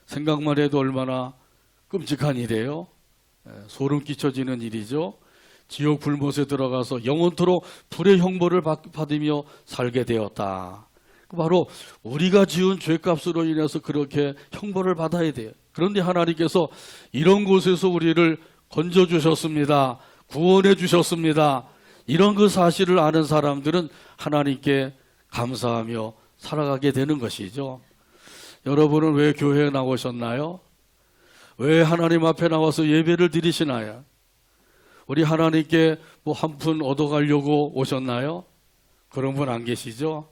생각만 해도 얼마나 끔찍한 일이에요. 소름 끼쳐지는 일이죠. 지옥 불못에 들어가서 영원토록 불의 형벌을 받으며 살게 되었다. 바로 우리가 지은 죄값으로 인해서 그렇게 형벌을 받아야 돼요. 그런데 하나님께서 이런 곳에서 우리를 건져주셨습니다. 구원해 주셨습니다. 이런 그 사실을 아는 사람들은 하나님께 감사하며 살아가게 되는 것이죠. 여러분은 왜 교회에 나오셨나요? 왜 하나님 앞에 나와서 예배를 드리시나요? 우리 하나님께 뭐 한 푼 얻어가려고 오셨나요? 그런 분 안 계시죠?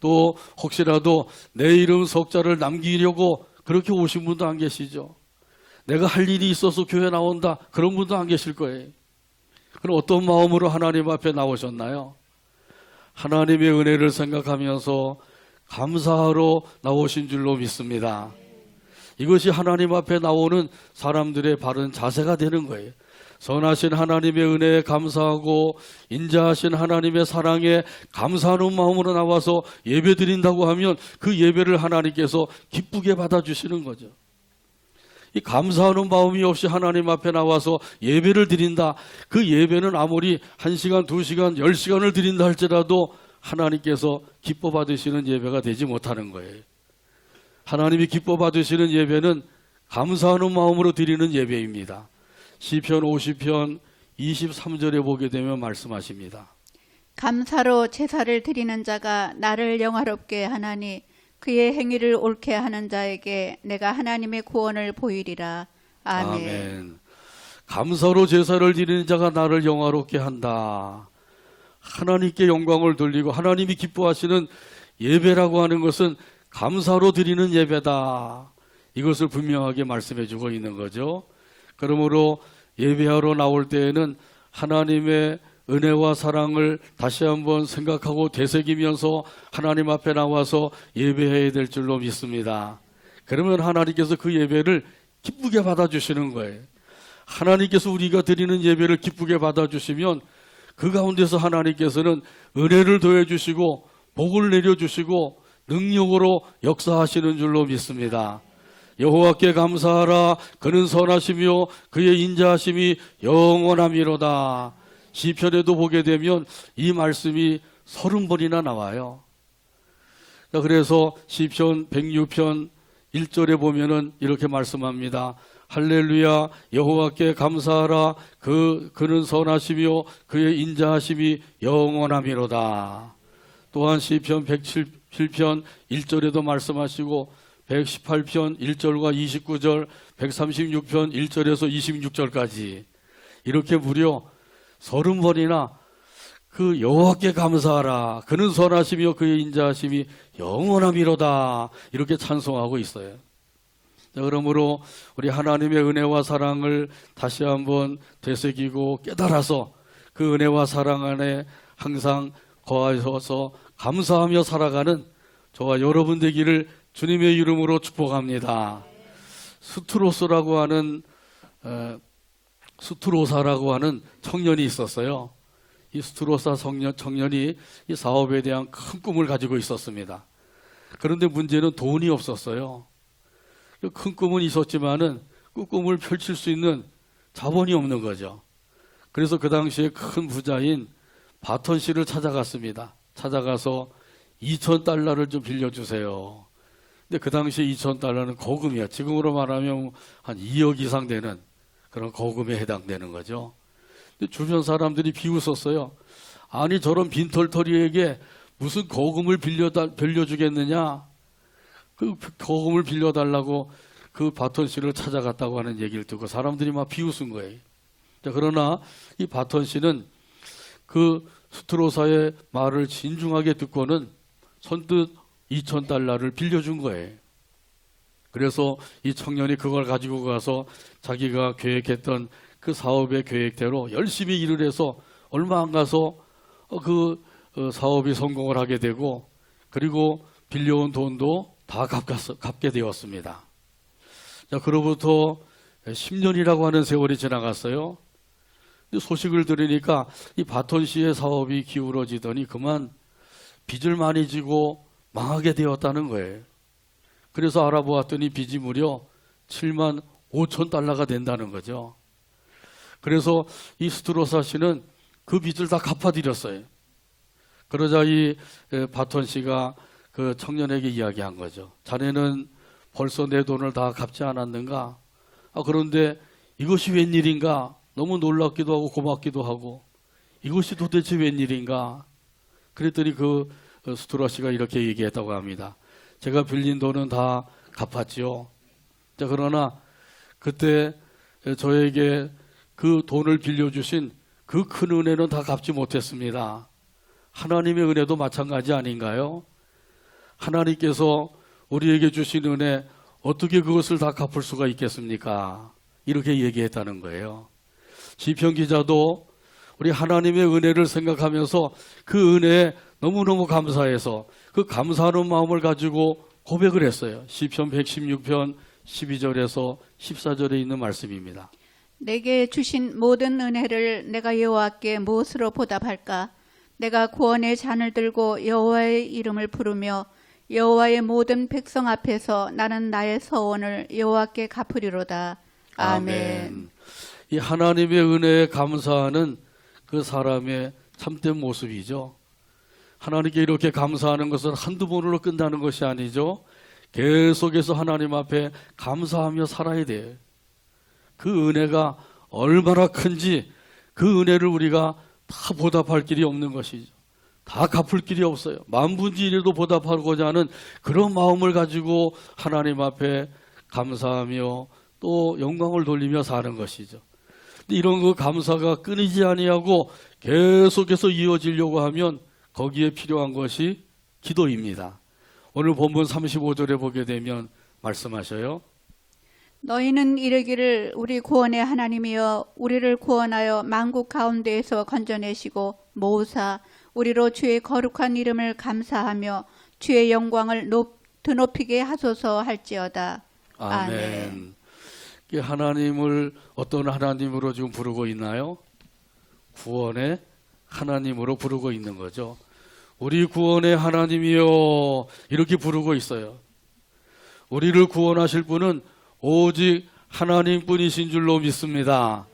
또 혹시라도 내 이름 석자를 남기려고 그렇게 오신 분도 안 계시죠? 내가 할 일이 있어서 교회 나온다 그런 분도 안 계실 거예요. 그럼 어떤 마음으로 하나님 앞에 나오셨나요? 하나님의 은혜를 생각하면서 감사하러 나오신 줄로 믿습니다. 이것이 하나님 앞에 나오는 사람들의 바른 자세가 되는 거예요. 선하신 하나님의 은혜에 감사하고 인자하신 하나님의 사랑에 감사하는 마음으로 나와서 예배 드린다고 하면 그 예배를 하나님께서 기쁘게 받아주시는 거죠. 이 감사하는 마음이 없이 하나님 앞에 나와서 예배를 드린다. 그 예배는 아무리 1시간, 2시간, 10시간을 드린다 할지라도 하나님께서 기뻐 받으시는 예배가 되지 못하는 거예요. 하나님이 기뻐 받으시는 예배는 감사하는 마음으로 드리는 예배입니다. 시편 50편 23절에 보게 되면 말씀하십니다. 감사로 제사를 드리는 자가 나를 영화롭게 하나니 그의 행위를 옳게 하는 자에게 내가 하나님의 구원을 보이리라. 아멘. 아멘. 감사로 제사를 드리는 자가 나를 영화롭게 한다. 하나님께 영광을 돌리고 하나님이 기뻐하시는 예배라고 하는 것은 감사로 드리는 예배다. 이것을 분명하게 말씀해 주고 있는 거죠. 그러므로 예배하러 나올 때에는 하나님의 은혜와 사랑을 다시 한번 생각하고 되새기면서 하나님 앞에 나와서 예배해야 될 줄로 믿습니다. 그러면 하나님께서 그 예배를 기쁘게 받아주시는 거예요. 하나님께서 우리가 드리는 예배를 기쁘게 받아주시면 그 가운데서 하나님께서는 은혜를 더해주시고 복을 내려주시고 능력으로 역사하시는 줄로 믿습니다. 여호와께 감사하라. 그는 선하시며 그의 인자하심이 영원함이로다. 시편에도 보게 되면 이 말씀이 30번이나 나와요. 그래서 시편 106편 1절에 보면은 이렇게 말씀합니다. 할렐루야 여호와께 감사하라. 그는 선하시며 그의 인자하심이 영원함이로다. 또한 시편 107편 1절에도 말씀하시고 118편 1절과 29절, 136편 1절에서 26절까지 이렇게 무려 30번이나 그 여호와께 감사하라. 그는 선하시며 그의 인자하심이 영원함이로다. 이렇게 찬송하고 있어요. 자, 그러므로 우리 하나님의 은혜와 사랑을 다시 한번 되새기고 깨달아서 그 은혜와 사랑 안에 항상 거하셔서 감사하며 살아가는 저와 여러분 되기를 주님의 이름으로 축복합니다. 스투로사라고 하는 청년이 있었어요. 이 스투로사 청년이 이 사업에 대한 큰 꿈을 가지고 있었습니다. 그런데 문제는 돈이 없었어요. 큰 꿈은 있었지만은 그 꿈을 펼칠 수 있는 자본이 없는 거죠. 그래서 그 당시에 큰 부자인 바턴 씨를 찾아갔습니다. 찾아가서 2,000달러를 좀 빌려주세요. 근데 그 당시에 2,000달러는 거금이야. 지금으로 말하면 한 2억 이상 되는 그런 거금에 해당되는 거죠. 근데 주변 사람들이 비웃었어요. 아니 저런 빈털터리에게 무슨 거금을 빌려주겠느냐. 그 거금을 빌려달라고 그 바턴 씨를 찾아갔다고 하는 얘기를 듣고 사람들이 막 비웃은 거예요. 자, 그러나 이 바턴 씨는 그 스트로사의 말을 진중하게 듣고는 선뜻 2,000달러를 빌려준 거예요. 그래서 이 청년이 그걸 가지고 가서 자기가 계획했던 그 사업의 계획대로 열심히 일을 해서 얼마 안 가서 그 사업이 성공을 하게 되고 그리고 빌려온 돈도 다 갚게 되었습니다. 자, 그로부터 10년이라고 하는 세월이 지나갔어요. 근데 소식을 들으니까 이 바톤시의 사업이 기울어지더니 그만 빚을 많이 지고 망하게 되었다는 거예요. 그래서 알아보았더니 빚이 무려 7만 5천 달러가 된다는 거죠. 그래서 이 스트로사 씨는 그 빚을 다 갚아드렸어요. 그러자 이 바톤 씨가 그 청년에게 이야기한 거죠. 자네는 벌써 내 돈을 다 갚지 않았는가? 그런데 이것이 웬일인가? 너무 놀랍기도 하고 고맙기도 하고 이것이 도대체 웬일인가? 그랬더니 그 스트로사 씨가 이렇게 얘기했다고 합니다. 제가 빌린 돈은 다 갚았지요. 자, 그러나 그때 저에게 그 돈을 빌려주신 그 큰 은혜는 다 갚지 못했습니다. 하나님의 은혜도 마찬가지 아닌가요? 하나님께서 우리에게 주신 은혜 어떻게 그것을 다 갚을 수가 있겠습니까? 이렇게 얘기했다는 거예요. 시편 기자도 우리 하나님의 은혜를 생각하면서 그 은혜에 너무너무 감사해서 그 감사하는 마음을 가지고 고백을 했어요. 시편 116편 12절에서 14절에 있는 말씀입니다. 내게 주신 모든 은혜를 내가 여호와께 무엇으로 보답할까? 내가 구원의 잔을 들고 여호와의 이름을 부르며 여호와의 모든 백성 앞에서 나는 나의 서원을 여호와께 갚으리로다. 아멘. 이 하나님의 은혜에 감사하는 그 사람의 참된 모습이죠. 하나님께 이렇게 감사하는 것은 한두 번으로 끝나는 것이 아니죠. 계속해서 하나님 앞에 감사하며 살아야 돼요. 그 은혜가 얼마나 큰지 그 은혜를 우리가 다 보답할 길이 없는 것이죠. 다 갚을 길이 없어요. 만분지일에도 보답하고자 하는 그런 마음을 가지고 하나님 앞에 감사하며 또 영광을 돌리며 사는 것이죠. 근데 이런 그 감사가 끊이지 아니하고 계속해서 이어지려고 하면 거기에 필요한 것이 기도입니다. 오늘 본문 35절에 보게 되면 말씀하셔요. 너희는 이르기를 우리 구원의 하나님이여 우리를 구원하여 만국 가운데에서 건져내시고 모으사 우리로 주의 거룩한 이름을 감사하며 주의 영광을 드높이게 하소서 할지어다. 아멘. 하나님을 어떤 하나님으로 지금 부르고 있나요? 구원의 하나님으로 부르고 있는 거죠. 우리 구원의 하나님이요 이렇게 부르고 있어요. 우리를 구원하실 분은 오직 하나님뿐이신 줄로 믿습니다.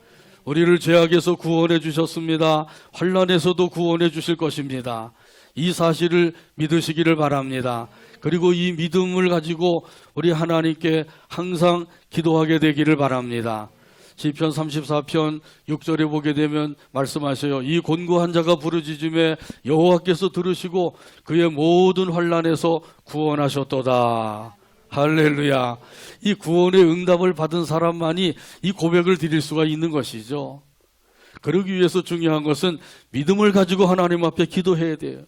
우리를 죄악에서 구원해 주셨습니다. 환난에서도 구원해 주실 것입니다. 이 사실을 믿으시기를 바랍니다. 그리고 이 믿음을 가지고 우리 하나님께 항상 기도하게 되기를 바랍니다. 시편 34편 6절에 보게 되면 말씀하셔요. 이 곤고한 자가 부르짖음에 여호와께서 들으시고 그의 모든 환난에서 구원하셨도다. 할렐루야. 이 구원의 응답을 받은 사람만이 이 고백을 드릴 수가 있는 것이죠. 그러기 위해서 중요한 것은 믿음을 가지고 하나님 앞에 기도해야 돼요.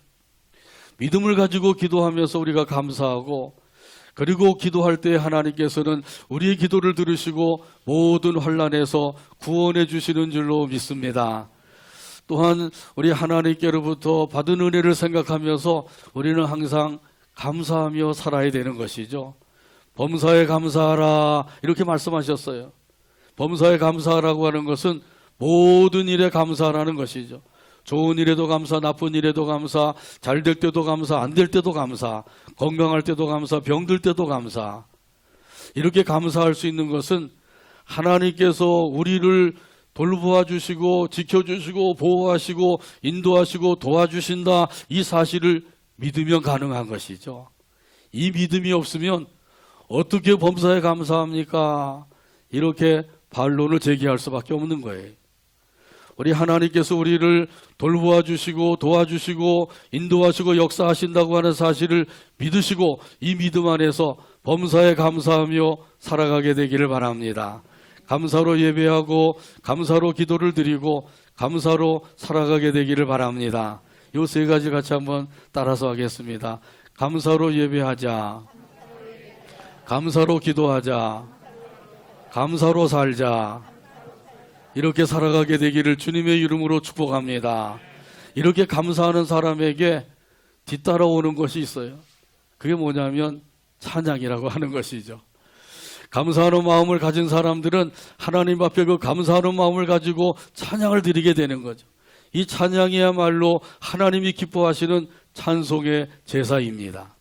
믿음을 가지고 기도하면서 우리가 감사하고 그리고 기도할 때 하나님께서는 우리의 기도를 들으시고 모든 환난에서 구원해 주시는 줄로 믿습니다. 또한 우리 하나님께로부터 받은 은혜를 생각하면서 우리는 항상 감사하며 살아야 되는 것이죠. 범사에 감사하라 이렇게 말씀하셨어요. 범사에 감사하라고 하는 것은 모든 일에 감사하라는 것이죠. 좋은 일에도 감사, 나쁜 일에도 감사, 잘 될 때도 감사, 안 될 때도 감사, 건강할 때도 감사, 병들 때도 감사. 이렇게 감사할 수 있는 것은 하나님께서 우리를 돌보아 주시고 지켜주시고 보호하시고 인도하시고 도와주신다 이 사실을 믿으면 가능한 것이죠. 이 믿음이 없으면 어떻게 범사에 감사합니까? 이렇게 반론을 제기할 수밖에 없는 거예요. 우리 하나님께서 우리를 돌보아 주시고 도와주시고 인도하시고 역사하신다고 하는 사실을 믿으시고 이 믿음 안에서 범사에 감사하며 살아가게 되기를 바랍니다. 감사로 예배하고 감사로 기도를 드리고 감사로 살아가게 되기를 바랍니다. 이 세 가지 같이 한번 따라서 하겠습니다. 감사로 예배하자. 감사로 기도하자. 감사로 살자. 이렇게 살아가게 되기를 주님의 이름으로 축복합니다. 이렇게 감사하는 사람에게 뒤따라오는 것이 있어요. 그게 뭐냐면 찬양이라고 하는 것이죠. 감사하는 마음을 가진 사람들은 하나님 앞에 그 감사하는 마음을 가지고 찬양을 드리게 되는 거죠. 이 찬양이야말로 하나님이 기뻐하시는 찬송의 제사입니다.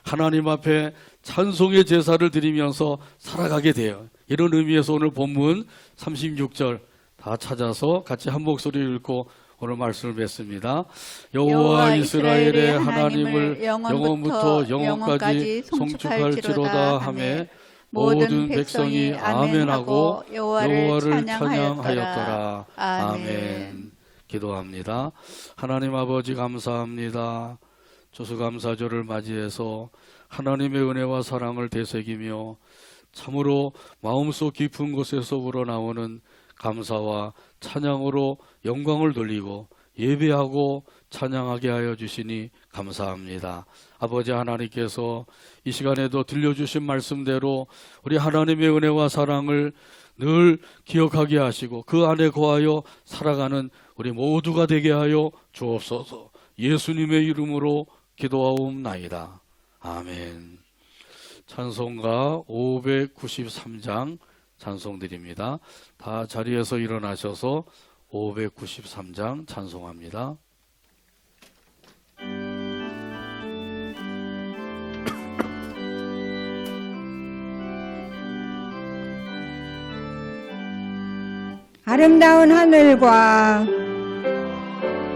하나님 앞에 찬송의 제사를 드리면서 살아가게 돼요. 이런 의미에서 오늘 본문 36절 다 찾아서 같이 한 목소리 읽고 오늘 말씀을 맺습니다. 여호와 이스라엘의 하나님을 영원부터 영원까지 송축할지로다 하며 모든 백성이 아멘하고 여호와를 찬양하였더라. 아멘. 기도합니다. 하나님 아버지 감사합니다. 추수감사절을 맞이해서 하나님의 은혜와 사랑을 되새기며 참으로 마음속 깊은 곳에서 우러나오는 감사와 찬양으로 영광을 돌리고 예배하고 찬양하게 하여 주시니 감사합니다. 아버지 하나님께서 이 시간에도 들려주신 말씀대로 우리 하나님의 은혜와 사랑을 늘 기억하게 하시고 그 안에 거하여 살아가는 우리 모두가 되게 하여 주옵소서. 예수님의 이름으로 기도하옵나이다. 아멘. 찬송가 593장 찬송드립니다. 다 자리에서 일어나셔서 593장 찬송합니다. 아름다운 하늘과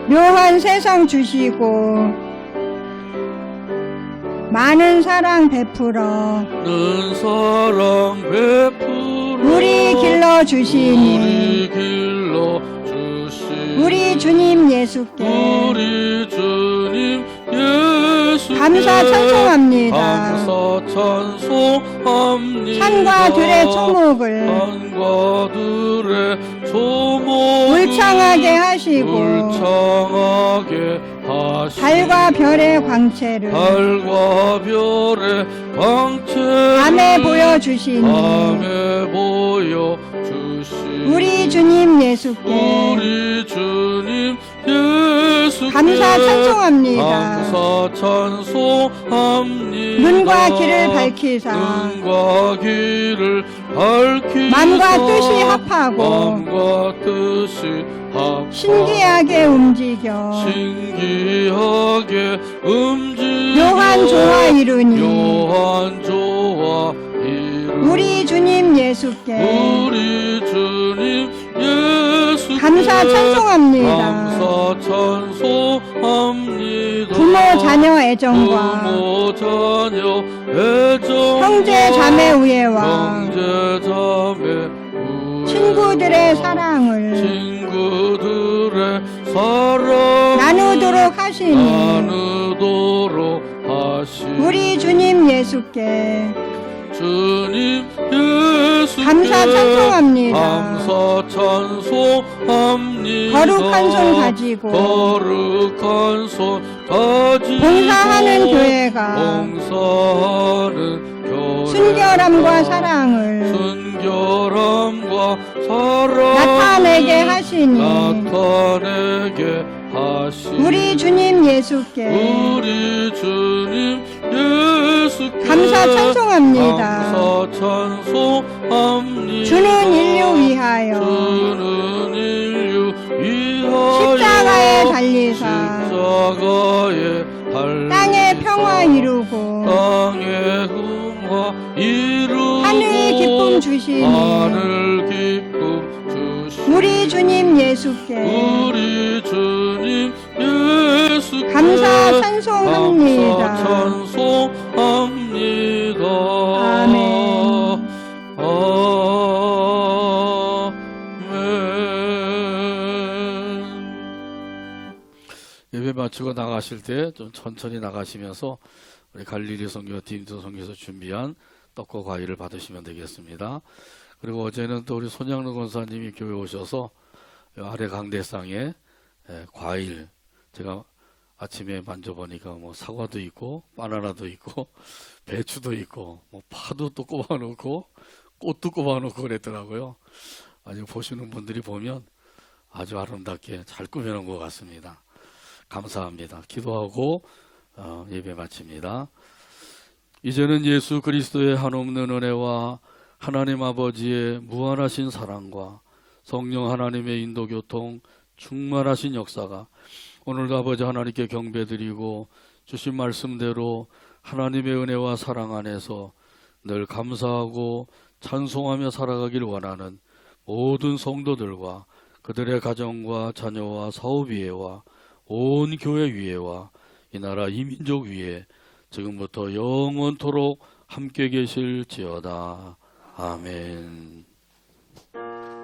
묘한 세상 주시고 많은 사랑 베풀어 는 사랑 베풀어 우리 길러 주시니 우리 길러 주시니 우리 주님 예수께 우리 주님 예수께 감사 찬송합니다. 감사 찬송합니다. 산과 들의 초목을 산과 들의 초목을 울창하게 하시고 울창하게 하시고 달과 별의 광채를 달과 별의 광채 밤에 보여주시니 밤에 보여주시니 우리 주님 예수께 우리 주님 예수께 감사 찬송합니다. 감사 찬송합니다. 눈과 길을 밝히사 눈과 길을 밝히사 마음과 뜻이 합하고 마음과 뜻이 합하고 신기하게 움직여 신기하게 움직여 묘한 조화 이루니 묘한 조화 이루니 우리 주님 예수께 우리 주님 예수께 감사 찬송합니다. 감사 찬송합니다. 부모 자녀 애정과 부모 자녀 애정과 형제 자매 우애와 형제 자매 우애 친구들의 사랑을 친구들의 사랑 나누도록 하시니 나누도록 하시니 우리 주님 예수께 주님 예수께 감사 찬송합니다. 감사 찬송합니다. 거룩한 손 가지고 거룩한 손 가지고 봉사하는 교회가 봉사하는 교회가 순결함과 사랑을 순결함과 사랑 나타내게 하시니 나타내게 하시니 우리 주님 예수께 우리 주님 예수께 감사 찬송합니다. 감사 찬송합니다. 주는 인류 위하여 주는 인류 위하여 십자가에 달리사 십자가에 달리사 땅에 평화 이루고 땅에 평화 이루고 하늘 기쁨 주시니 하늘 기쁨 주시니 우리 주님 예수께 우리 주님 예수께 감사 찬송합니다. 감사 찬송합니다. 아멘. 아멘. 예배 마치고 나가실 때 좀 천천히 나가시면서 우리 갈릴리 선교팀도 선교에서 준비한 떡과 과일을 받으시면 되겠습니다. 그리고 어제는 또 우리 손양로 권사님이 교회 오셔서 아래 강대상에 과일 제가 아침에 만져보니까 뭐 사과도 있고 바나나도 있고 배추도 있고 뭐 파도 또 꼽아놓고 꽃도 꼽아놓고 그랬더라고요. 아주 보시는 분들이 보면 아주 아름답게 잘 꾸며놓은 것 같습니다. 감사합니다. 기도하고 예배 마칩니다. 이제는 예수 그리스도의 한없는 은혜와 하나님 아버지의 무한하신 사랑과 성령 하나님의 인도교통 충만하신 역사가 오늘도 아버지 하나님께 경배드리고 주신 말씀대로 하나님의 은혜와 사랑 안에서 늘 감사하고 찬송하며 살아가길 원하는 모든 성도들과 그들의 가정과 자녀와 사업 위에와 온 교회 위에와 이 나라 이 민족 위에 지금부터 영원토록 함께 계실지어다. 아멘.